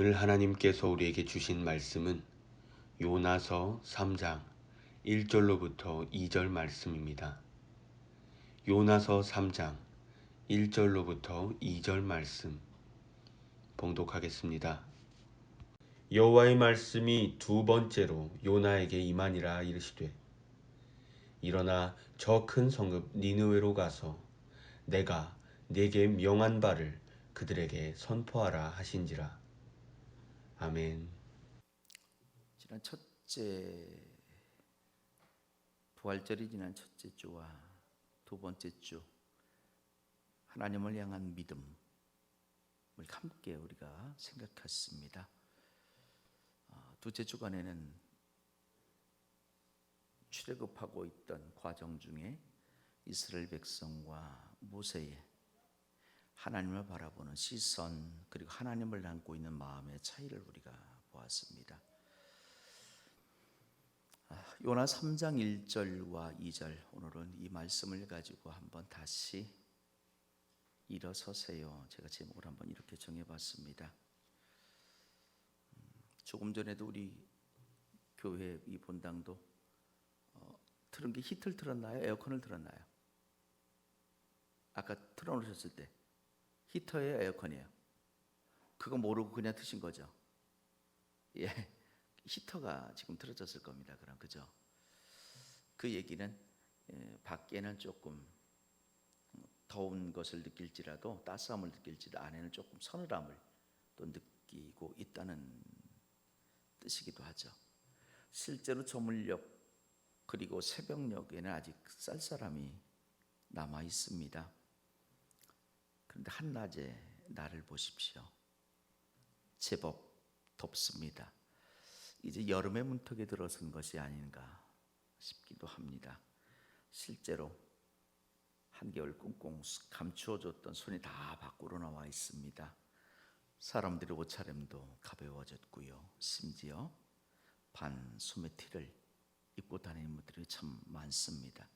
오늘 하나님께서 우리에게 주신 말씀은 요나서 3장 1절로부터 2절 말씀입니다. 요나서 3장 1절로부터 2절 말씀 봉독하겠습니다. 여호와의 말씀이 두 번째로 요나에게 임하니라 이르시되, 일어나 저 큰 성읍 니느웨로 가서 내가 네게 명한 바를 그들에게 선포하라 하신지라. 아멘. 지난 첫째 부활절이 지난 첫째 주와 두 번째 주 하나님을 향한 믿음을 함께 우리가 생각했습니다. 두째 주간에는 출애굽하고 있던 과정 중에 이스라엘 백성과 모세의 하나님을 바라보는 시선, 그리고 하나님을 안고 있는 마음의 차이를 우리가 보았습니다. 요나 3장 1절과 2절, 오늘은 이 말씀을 가지고 한번 다시 일어서세요. 제가 제목을 한번 이렇게 정해봤습니다. 조금 전에도 우리 교회 이 본당도 틀은 게 히트를 틀었나요? 에어컨을 틀었나요? 아까 틀어놓으셨을 때 히터예요? 에어컨이에요? 그거 모르고 그냥 트신 거죠? 예, 히터가 지금 틀어졌을 겁니다. 그럼 그죠? 그 얘기는 밖에는 조금 더운 것을 느낄지라도, 따스함을 느낄지라도 안에는 조금 서늘함을 또 느끼고 있다는 뜻이기도 하죠. 실제로 저물녘 그리고 새벽녘에는 아직 쌀쌀함이 남아 있습니다. 그런데 한낮에 날을 보십시오. 제법 덥습니다. 이제 여름의 문턱에 들어선 것이 아닌가 싶기도 합니다. 실제로 한겨울 꽁꽁 감추어줬던 손이 다 밖으로 나와 있습니다. 사람들의 옷차림도 가벼워졌고요. 심지어 반 소매티를 입고 다니는 분들이 참 많습니다.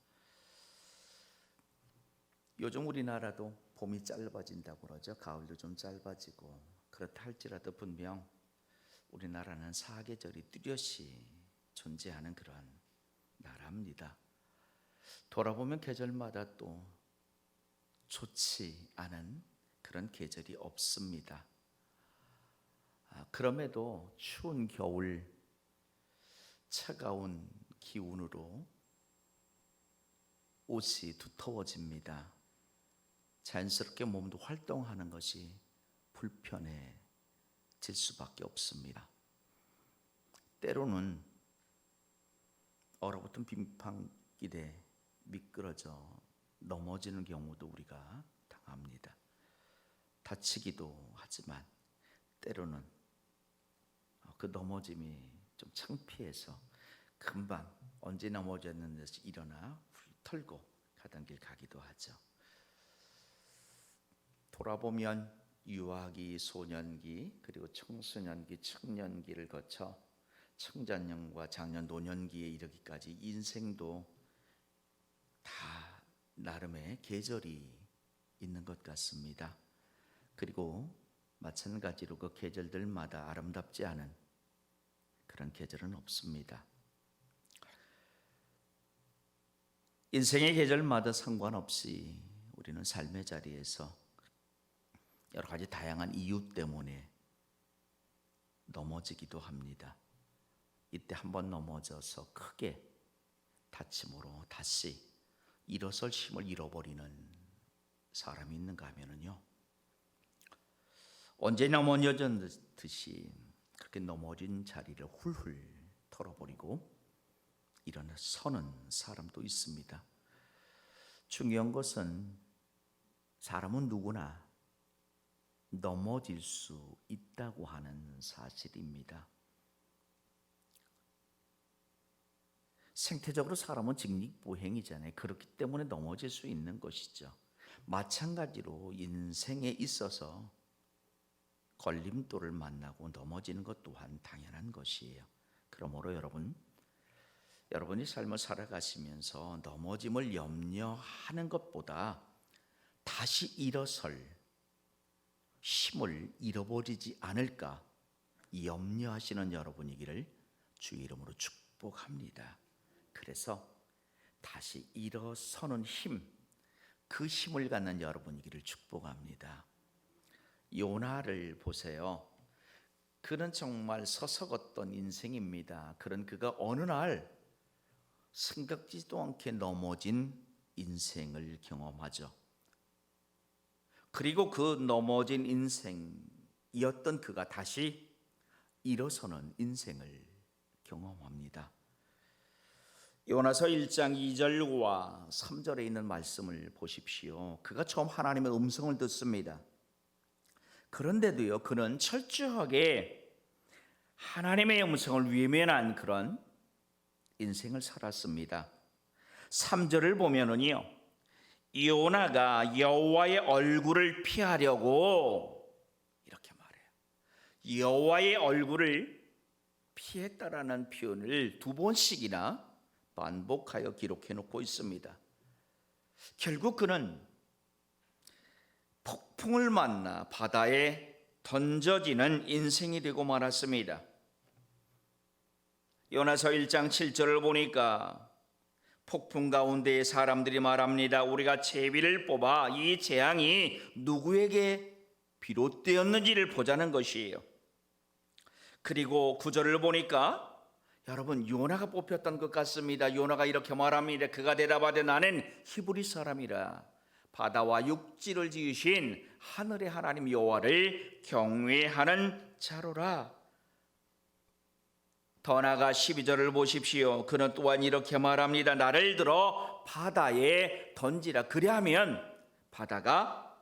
요즘 우리나라도 봄이 짧아진다고 그러죠. 가을도 좀 짧아지고, 그렇다 할지라도 분명 우리나라는 사계절이 뚜렷이 존재하는 그런 나라입니다. 돌아보면 계절마다 또 좋지 않은 그런 계절이 없습니다. 그럼에도 추운 겨울, 차가운 기운으로 옷이 두터워집니다. 자연스럽게 몸도 활동하는 것이 불편해질 수밖에 없습니다. 때로는 얼어붙은 빙판길에 미끄러져 넘어지는 경우도 우리가 당합니다. 다치기도 하지만 때로는 그 넘어짐이 좀 창피해서 금방 언제 넘어졌는지 일어나 털고 가던 길 가기도 하죠. 돌아보면 유아기, 소년기, 그리고 청소년기, 청년기를 거쳐 청자년과 장년, 노년기에 이르기까지 인생도 다 나름의 계절이 있는 것 같습니다. 그리고 마찬가지로 그 계절들마다 아름답지 않은 그런 계절은 없습니다. 인생의 계절마다 상관없이 우리는 삶의 자리에서 여러 가지 다양한 이유 때문에 넘어지기도 합니다. 이때 한번 넘어져서 크게 다침으로 다시 일어설 힘을 잃어버리는 사람이 있는가 하면요, 언제 넘어졌듯이 그렇게 넘어진 자리를 훌훌 털어버리고 일어서는 사람도 있습니다. 중요한 것은 사람은 누구나 넘어질 수 있다고 하는 사실입니다. 생태적으로 사람은 직립보행이잖아요. 그렇기 때문에 넘어질 수 있는 것이죠. 마찬가지로 인생에 있어서 걸림돌을 만나고 넘어지는 것 또한 당연한 것이에요. 그러므로 여러분이 삶을 살아가시면서 넘어짐을 염려하는 것보다 다시 일어설 힘을 잃어버리지 않을까, 염려하시는 여러분이기를 주의 이름으로 축복합니다. 그래서 다시 일어서는 힘, 그 힘을 갖는 여러분이기를 축복합니다. 요나를 보세요. 그는 정말 서석었던 인생입니다. 그런 그가 어느 날 생각지도 않게 넘어진 인생을 경험하죠. 그리고 그 넘어진 인생이었던 그가 다시 일어서는 인생을 경험합니다. 요나서 1장 2절과 3절에 있는 말씀을 보십시오. 그가 처음 하나님의 음성을 듣습니다. 그런데도요, 그는 철저하게 하나님의 음성을 외면한 그런 인생을 살았습니다. 3절을 보면은요, 요나가 여호와의 얼굴을 피하려고 이렇게 말해요. 여호와의 얼굴을 피했다라는 표현을 2번씩이나 반복하여 기록해 놓고 있습니다. 결국 그는 폭풍을 만나 바다에 던져지는 인생이 되고 말았습니다. 요나서 1장 7절을 보니까 폭풍 가운데에 사람들이 말합니다. 우리가 제비를 뽑아 이 재앙이 누구에게 비롯되었는지를 보자는 것이에요. 그리고 9절을 보니까 여러분, 요나가 뽑혔던 것 같습니다. 요나가 이렇게 말합니다. 그가 대답하되 나는 히브리 사람이라 바다와 육지를 지으신 하늘의 하나님 여호와를 경외하는 자로라. 더 나아가 12절을 보십시오. 그는 또한 이렇게 말합니다. 나를 들어 바다에 던지라. 그리하면 바다가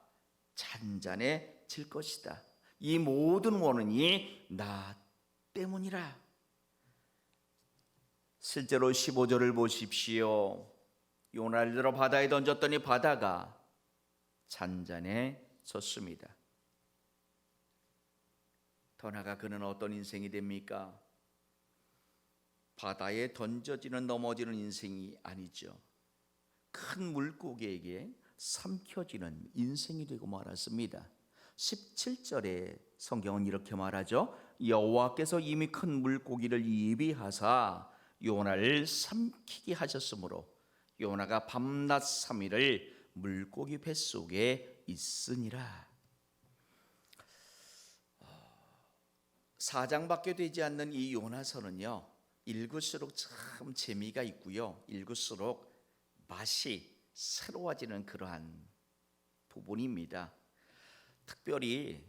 잔잔해질 것이다. 이 모든 원인이 나 때문이라. 실제로 15절을 보십시오. 요나를 들어 바다에 던졌더니 바다가 잔잔해졌습니다. 더 나아가 그는 어떤 인생이 됩니까? 바다에 던져지는 넘어지는 인생이 아니죠. 큰 물고기에게 삼켜지는 인생이 되고 말았습니다. 17절에 성경은 이렇게 말하죠. 여호와께서 이미 큰 물고기를 예비하사 요나를 삼키게 하셨으므로 요나가 밤낮 3일을 물고기 뱃속에 있으니라. 4장밖에 되지 않는 이 요나서는요, 읽을수록 참 재미가 있고요, 읽을수록 맛이 새로워지는 그러한 부분입니다. 특별히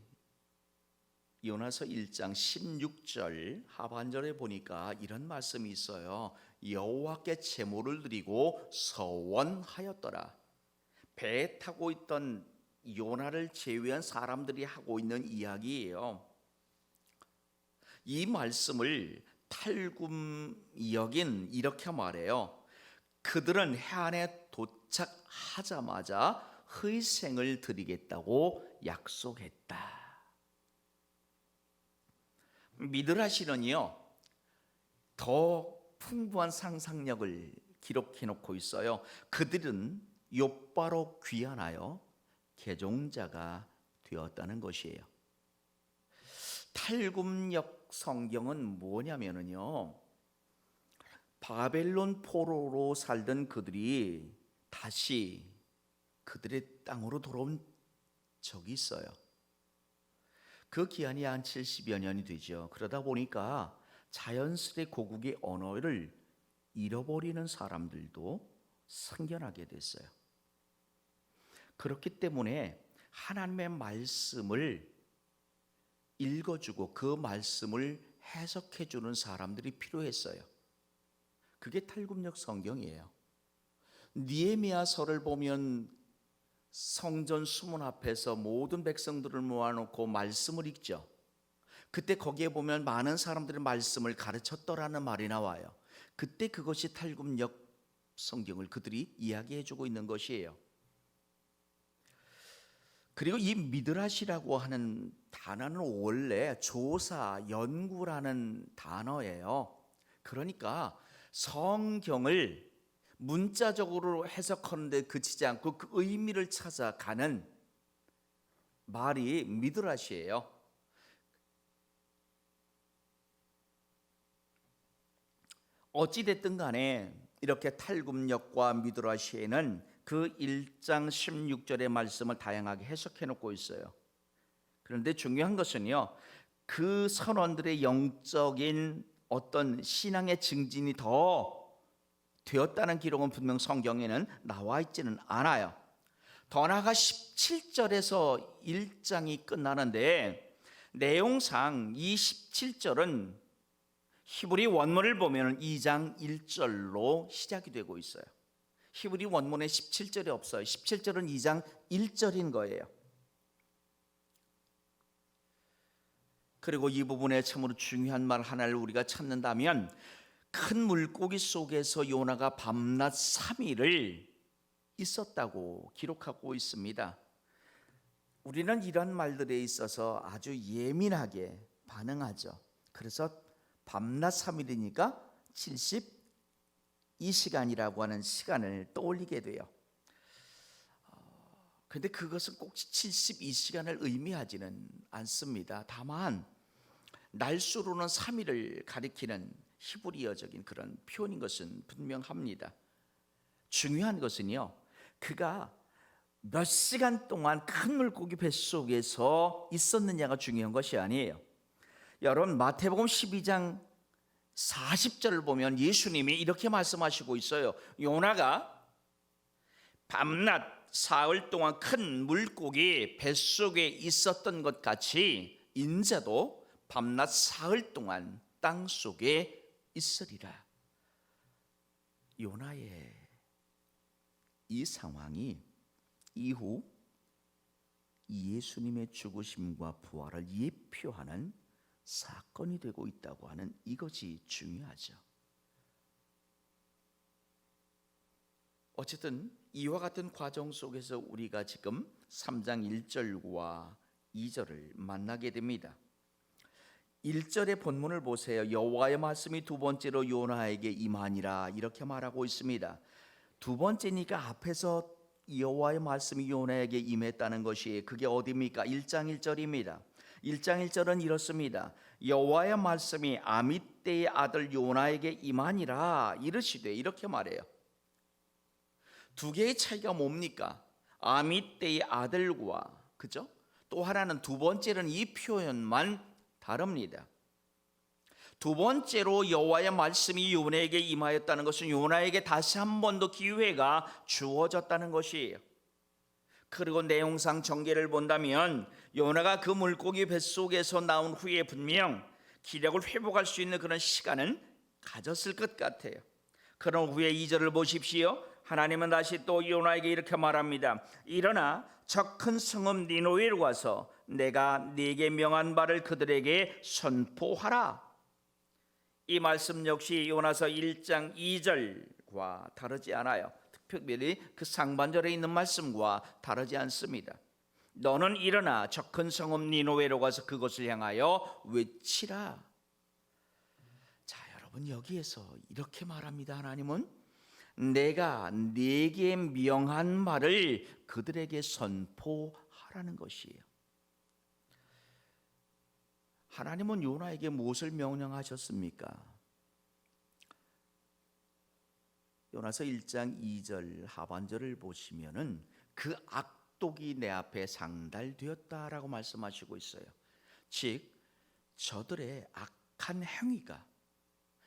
요나서 1장 16절 하반절에 보니까 이런 말씀이 있어요. 여호와께 제물을 드리고 서원하였더라. 배에 타고 있던 요나를 제외한 사람들이 하고 있는 이야기예요. 이 말씀을 탈굼역인 이렇게 말해요. 그들은 해안에 도착하자마자 희생을 드리겠다고 약속했다. 미드라시는요, 더 풍부한 상상력을 기록해 놓고 있어요. 그들은 욥바로 귀환하여 개종자가 되었다는 것이에요. 탈굼역 성경은 뭐냐면요, 바벨론 포로로 살던 그들이 다시 그들의 땅으로 돌아온 적이 있어요. 그 기한이 한 70여 년이 되죠. 그러다 보니까 자연스레 고국의 언어를 잃어버리는 사람들도 생겨나게 됐어요. 그렇기 때문에 하나님의 말씀을 읽어주고 그 말씀을 해석해주는 사람들이 필요했어요. 그게 탈굼역 성경이에요. 느헤미야서를 보면 성전 수문 앞에서 모든 백성들을 모아놓고 말씀을 읽죠. 그때 거기에 보면 많은 사람들이 말씀을 가르쳤더라는 말이 나와요. 그때 그것이 탈굼역 성경을 그들이 이야기해주고 있는 것이에요. 그리고 이 미드라시라고 하는 단어는 원래 조사, 연구라는 단어예요. 그러니까 성경을 문자적으로 해석하는데 그치지 않고 그 의미를 찾아가는 말이 미드라시예요. 어찌됐든 간에 이렇게 탈굽력과 미드라시에는 그 1장 16절의 말씀을 다양하게 해석해 놓고 있어요. 그런데 중요한 것은요, 그 선원들의 영적인 어떤 신앙의 증진이 더 되었다는 기록은 분명 성경에는 나와 있지는 않아요. 더 나아가 17절에서 1장이 끝나는데 내용상 이 17절은 히브리 원문을 보면 2장 1절로 시작이 되고 있어요. 히브리 원문에 17절이 없어요. 17절은 2장 1절인 거예요. 그리고 이 부분에 참으로 중요한 말 하나를 우리가 찾는다면, 큰 물고기 속에서 요나가 밤낮 3일을 있었다고 기록하고 있습니다. 우리는 이런 말들에 있어서 아주 예민하게 반응하죠. 그래서 밤낮 3일이니까 72시간이라고 하는 시간을 떠올리게 돼요. 그런데 그것은 꼭 72시간을 의미하지는 않습니다. 다만 날수로는 3일을 가리키는 히브리어적인 그런 표현인 것은 분명합니다. 중요한 것은요, 그가 몇 시간 동안 큰 물고기 뱃속에서 있었느냐가 중요한 것이 아니에요. 여러분, 마태복음 12장 40절을 보면 예수님이 이렇게 말씀하시고 있어요. 요나가 밤낮 사흘 동안 큰 물고기 뱃속에 있었던 것 같이 인자도 밤낮 사흘 동안 땅 속에 있으리라. 요나의 이 상황이 이후 예수님의 죽으심과 부활을 예표하는 사건이 되고 있다고 하는 이것이 중요하죠. 어쨌든 이와 같은 과정 속에서 우리가 지금 3장 1절과 2절을 만나게 됩니다. 1절의 본문을 보세요. 여호와의 말씀이 두 번째로 요나에게 임하니라 이렇게 말하고 있습니다. 두 번째니까 앞에서 여호와의 말씀이 요나에게 임했다는 것이 그게 어디입니까? 1장 1절입니다. 1장 1절은 이렇습니다. 여호와의 말씀이 아미떼의 아들 요나에게 임하니라 이르시되, 이렇게 말해요. 두 개의 차이가 뭡니까? 아미떼의 아들과, 그죠? 또 하나는 두 번째는 이 표현만 다릅니다. 두 번째로 여호와의 말씀이 요나에게 임하였다는 것은 요나에게 다시 한 번 더 기회가 주어졌다는 것이에요. 그리고 내용상 전개를 본다면 요나가 그 물고기 뱃속에서 나온 후에 분명 기력을 회복할 수 있는 그런 시간은 가졌을 것 같아요. 그런 후에 2절을 보십시오. 하나님은 다시 또 요나에게 이렇게 말합니다. 일어나 저 큰 성읍 니느웨로 가서 내가 네게 명한 바를 그들에게 선포하라. 이 말씀 역시 요나서 1장 2절과 다르지 않아요. 특별히 그 상반절에 있는 말씀과 다르지 않습니다. 너는 일어나 저 큰 성읍 니느웨로 가서 그것을 향하여 외치라. 자, 여러분, 여기에서 이렇게 말합니다. 하나님은 내가 네게 명한 말을 그들에게 선포하라는 것이에요. 하나님은 요나에게 무엇을 명령하셨습니까? 요나서 1장 2절 하반절을 보시면은 그 악독이 내 앞에 상달되었다라고 말씀하시고 있어요. 즉 저들의 악한 행위가,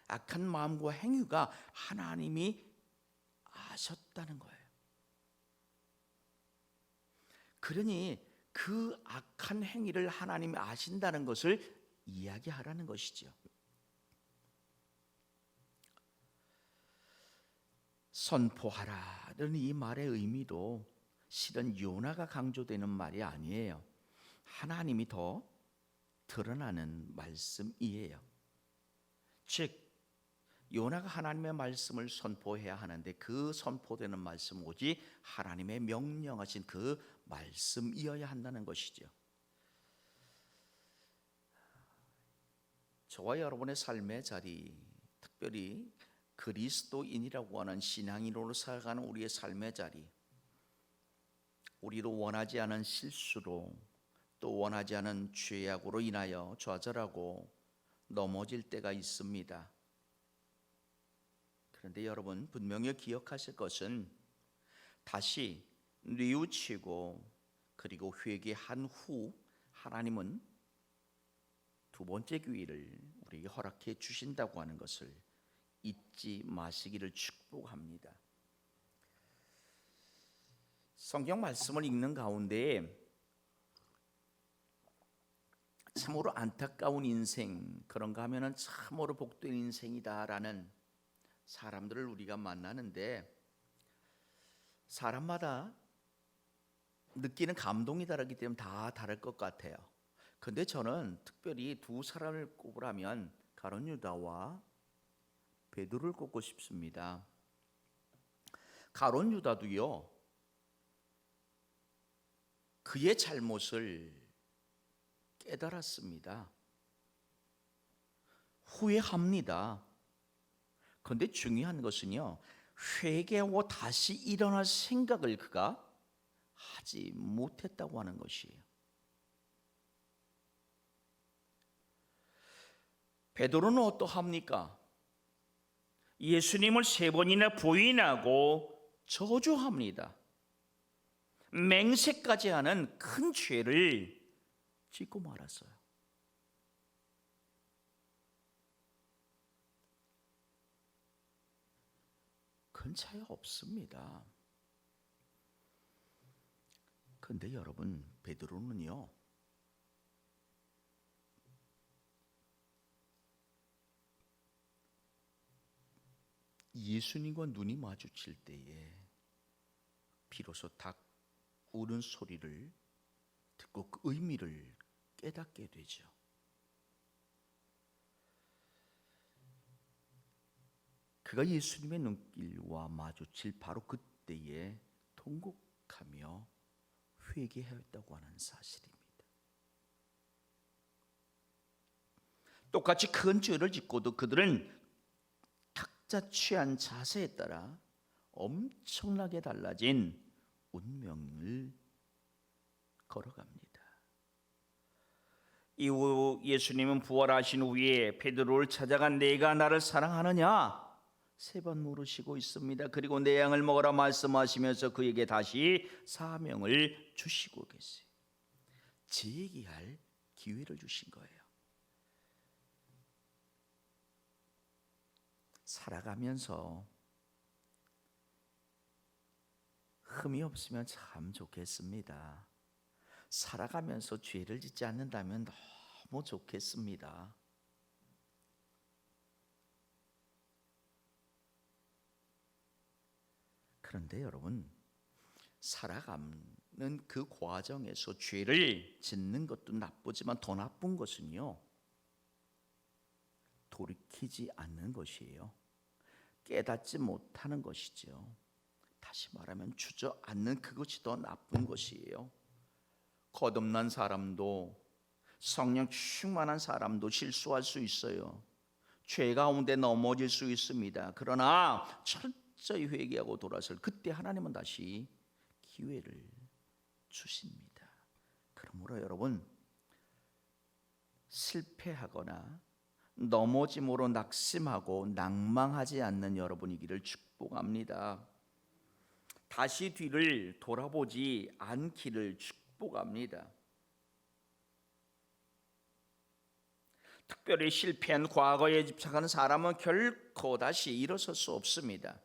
악한 마음과 행위가 하나님이 아셨다는 거예요. 그러니 그 악한 행위를 하나님이 아신다는 것을 이야기하라는 것이죠. 선포하라는 이 말의 의미도 실은 요나가 강조되는 말이 아니에요. 하나님이 더 드러나는 말씀이에요. 즉 요나가 하나님의 말씀을 선포해야 하는데 그 선포되는 말씀 오직 하나님의 명령하신 그 말씀이어야 한다는 것이죠. 저와 여러분의 삶의 자리, 특별히 그리스도인이라고 하는 신앙인으로 살아가는 우리의 삶의 자리, 우리도 원하지 않은 실수로 또 원하지 않은 죄악으로 인하여 좌절하고 넘어질 때가 있습니다. 그런데 여러분 분명히 기억하실 것은 다시 뉘우치고 그리고 회개한 후 하나님은 두 번째 기회를 우리에게 허락해 주신다고 하는 것을 잊지 마시기를 축복합니다. 성경 말씀을 읽는 가운데 참으로 안타까운 인생, 그런가 하면은 참으로 복된 인생이다라는 사람들을 우리가 만나는데 사람마다 느끼는 감동이 다르기 때문에 다 다를 것 같아요. 근데 저는 특별히 두 사람을 꼽으라면 가룟 유다와 베드로를 꼽고 싶습니다. 가룟 유다도요, 그의 잘못을 깨달았습니다. 후회합니다. 그런데 중요한 것은요, 회개하고 다시 일어날 생각을 그가 하지 못했다고 하는 것이에요. 베드로는 어떠합니까? 예수님을 3번이나 부인하고 저주합니다. 맹세까지 하는 큰 죄를 짓고 말았어요. 큰 차이 없습니다. 그런데 여러분, 베드로는요, 예수님과 눈이 마주칠 때에 비로소 닭 우는 소리를 듣고 그 의미를 깨닫게 되죠. 그가 예수님의 눈길과 마주칠 바로 그때에 통곡하며 회개하였다고 하는 사실입니다. 똑같이 큰 죄를 짓고도 그들은 각자 취한 자세에 따라 엄청나게 달라진 운명을 걸어갑니다. 이후 예수님은 부활하신 후에 베드로를 찾아가 내가 나를 사랑하느냐 3번 물으시고 있습니다. 그리고 내 양을 먹으라 말씀하시면서 그에게 다시 사명을 주시고 계세요. 재기할 기회를 주신 거예요. 살아가면서 흠이 없으면 참 좋겠습니다. 살아가면서 죄를 짓지 않는다면 너무 좋겠습니다. 그런데 여러분, 살아가는 그 과정에서 죄를 짓는 것도 나쁘지만 더 나쁜 것은요, 돌이키지 않는 것이에요. 깨닫지 못하는 것이죠. 다시 말하면 주저앉는 그것이 더 나쁜 것이에요. 거듭난 사람도 성령 충만한 사람도 실수할 수 있어요. 죄 가운데 넘어질 수 있습니다. 그러나 철저히 회개하고 돌아설 그때 하나님은 다시 기회를 주십니다. 그러므로 여러분, 실패하거나 넘어짐으로 낙심하고 낭망하지 않는 여러분이기를 축복합니다. 다시 뒤를 돌아보지 않기를 축복합니다. 특별히 실패한 과거에 집착하는 사람은 결코 다시 일어설 수 없습니다.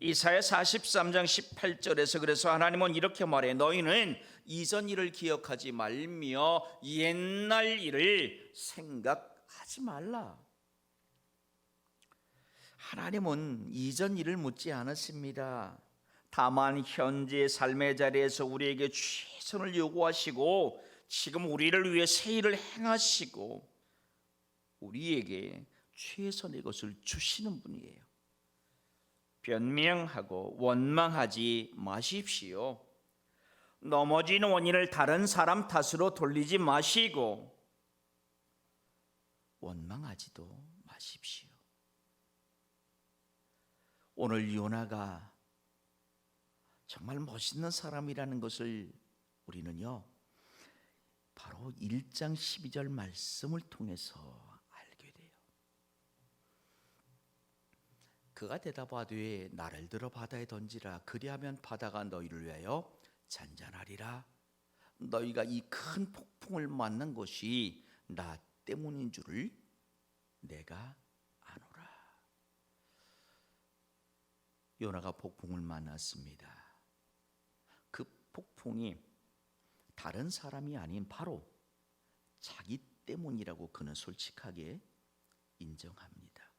이사야 43장 18절에서 그래서 하나님은 이렇게 말해 너희는 이전 일을 기억하지 말며 옛날 일을 생각하지 말라. 하나님은 이전 일을 묻지 않으십니다. 다만 현재 삶의 자리에서 우리에게 최선을 요구하시고 지금 우리를 위해 새 일을 행하시고 우리에게 최선의 것을 주시는 분이에요. 변명하고 원망하지 마십시오. 넘어진 원인을 다른 사람 탓으로 돌리지 마시고 원망하지도 마십시오. 오늘 요나가 정말 멋있는 사람이라는 것을 우리는요, 바로 1장 12절 말씀을 통해서 알게 돼요. 그가 대답하되 나를 들어 바다에 던지라. 그리하면 바다가 너희를 위하여 잔잔하리라. 너희가 이 큰 폭풍을 맞는 것이 나 때문인 줄을 내가 아노라. 요나가 폭풍을 만났습니다. 그 폭풍이 다른 사람이 아닌 바로 자기 때문이라고 그는 솔직하게 인정합니다.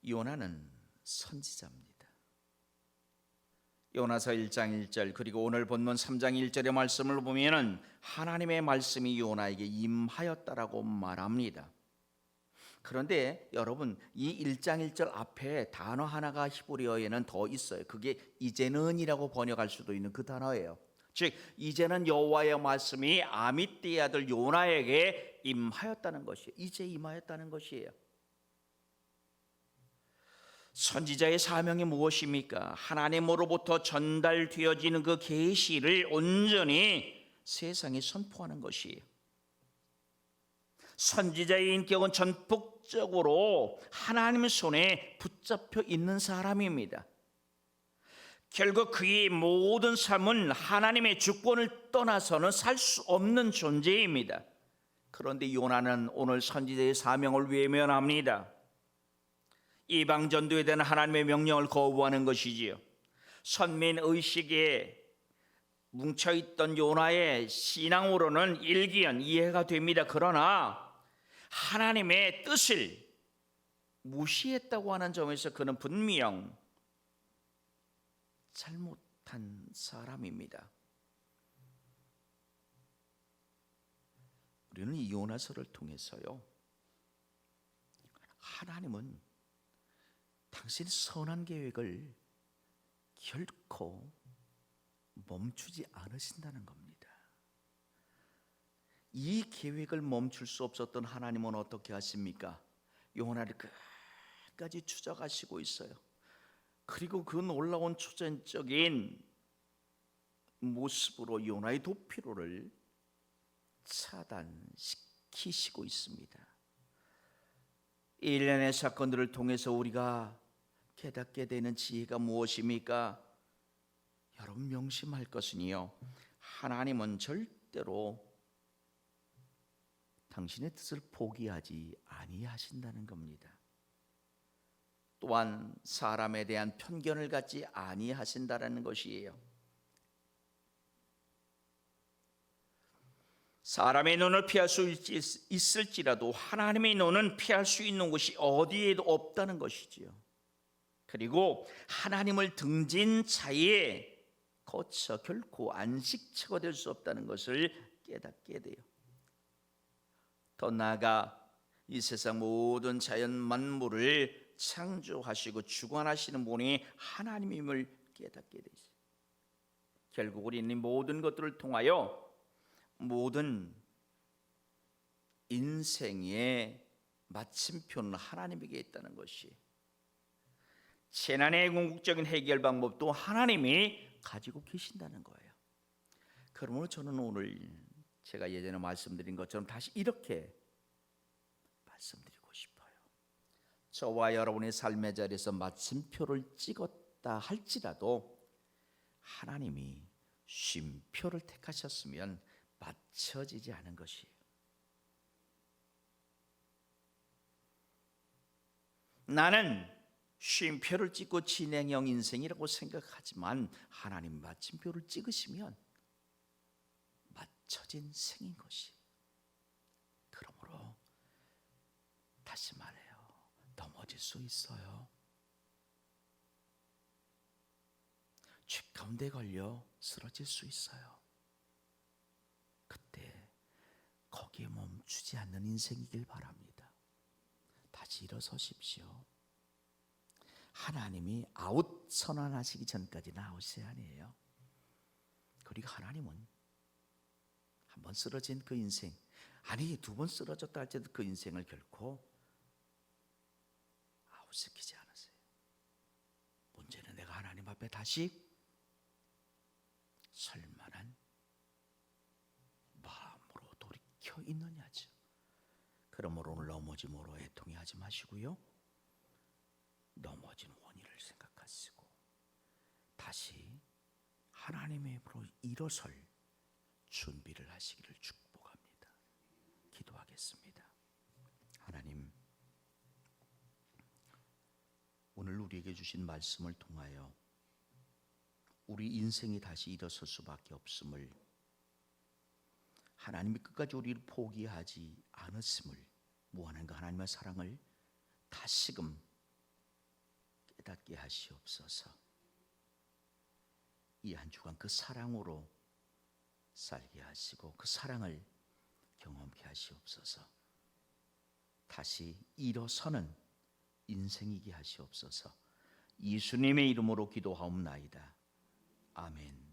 요나는 선지자입니다. 요나서 1장 1절 그리고 오늘 본문 3장 1절의 말씀을 보면은 하나님의 말씀이 요나에게 임하였다라고 말합니다. 그런데 여러분, 이 1장 1절 앞에 단어 하나가 히브리어에는 더 있어요. 그게 이제는이라고 번역할 수도 있는 그 단어예요. 즉 이제는 여호와의 말씀이 아미띠의 아들 요나에게 임하였다는 것이에요. 이제 임하였다는 것이에요. 선지자의 사명이 무엇입니까? 하나님으로부터 전달되어지는 그 계시를 온전히 세상에 선포하는 것이에요. 선지자의 인격은 전폭적으로 하나님의 손에 붙잡혀 있는 사람입니다. 결국 그의 모든 삶은 하나님의 주권을 떠나서는 살 수 없는 존재입니다. 그런데 요나는 오늘 선지자의 사명을 외면합니다. 이방 전도에 대한 하나님의 명령을 거부하는 것이지요. 선민 의식에 뭉쳐있던 요나의 신앙으로는 일기연 이해가 됩니다. 그러나 하나님의 뜻을 무시했다고 하는 점에서 그는 분명 잘못한 사람입니다. 우리는 이 요나서를 통해서요, 하나님은 당신의 선한 계획을 결코 멈추지 않으신다는 겁니다. 이 계획을 멈출 수 없었던 하나님은 어떻게 하십니까? 요나를 끝까지 추적하시고 있어요. 그리고 그 놀라운 초전적인 모습으로 요나의 도피로를 차단시키시고 있습니다. 일련의 사건들을 통해서 우리가 깨닫게 되는 지혜가 무엇입니까? 여러분 명심할 것은요, 하나님은 절대로 당신의 뜻을 포기하지 아니하신다는 겁니다. 또한 사람에 대한 편견을 갖지 아니하신다라는 것이에요. 사람의 눈을 피할 수 있을지라도 하나님의 눈은 피할 수 있는 곳이 어디에도 없다는 것이지요. 그리고 하나님을 등진 자에 거쳐 결코 안식처가 될 수 없다는 것을 깨닫게 돼요. 더 나아가 이 세상 모든 자연 만물을 창조하시고 주관하시는 분이 하나님임을 깨닫게 되죠. 결국 우리는 이 모든 것들을 통하여 모든 인생의 마침표는 하나님에게 있다는 것이, 재난의 궁극적인 해결 방법도 하나님이 가지고 계신다는 거예요. 그러므로 저는 오늘 제가 예전에 말씀드린 것처럼 다시 이렇게 말씀드리고 싶어요. 저와 여러분의 삶의 자리에서 마침표를 찍었다 할지라도 하나님이 쉼표를 택하셨으면 맞춰지지 않은 것이에요. 나는 쉼표를 찍고 진행형 인생이라고 생각하지만 하나님 마침표를 찍으시면 맞춰진 생인 것이. 그러므로 다시 말해요, 넘어질 수 있어요. 죄 가운데 걸려 쓰러질 수 있어요. 그때 거기에 멈추지 않는 인생이길 바랍니다. 다시 일어서십시오. 하나님이 아웃 선언하시기 전까지는 아웃이 아니에요. 그리고 하나님은 한 번 쓰러진 그 인생, 아니 2번 쓰러졌다 할지라도 그 인생을 결코 아웃시키지 않으세요. 문제는 내가 하나님 앞에 다시 설 만한 막혀 있느냐죠. 그러므로 오늘 넘어짐으로 애통해하지 마시고요. 넘어진 원인을 생각하시고 다시 하나님의 입으로 일어설 준비를 하시기를 축복합니다. 기도하겠습니다. 하나님, 오늘 우리에게 주신 말씀을 통하여 우리 인생이 다시 일어설 수밖에 없음을, 하나님이 끝까지 우리를 포기하지 않았음을, 무한한 그 하나님의 사랑을 다시금 깨닫게 하시옵소서. 이 한 주간 그 사랑으로 살게 하시고 그 사랑을 경험케 하시옵소서. 다시 일어서는 인생이게 하시옵소서. 예수님의 이름으로 기도하옵나이다. 아멘.